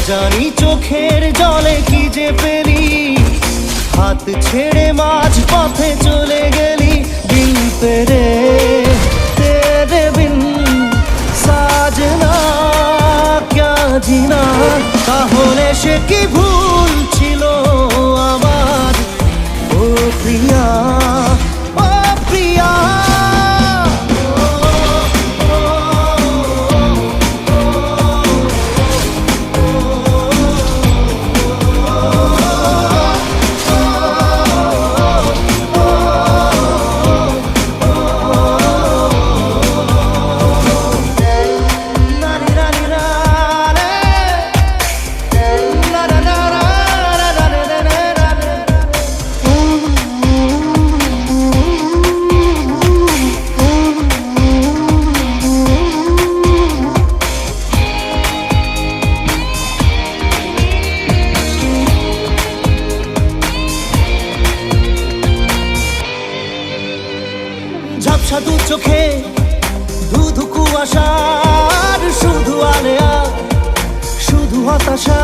জানি চোখের জলে কি যে পেলি, হাত ছেড়ে মাঝ পথে চলে গেলি। বিন তেরে তেরে বিন সাজনা ক্যা জিনা, তাহলে সে কি ভুল ছিল আমার ও প্রিয়া, ও প্রিয়া। ঝাপসা দু চোখে ধুধু কুয়াশার শুধু আলেয়া, শুধু হতাশা।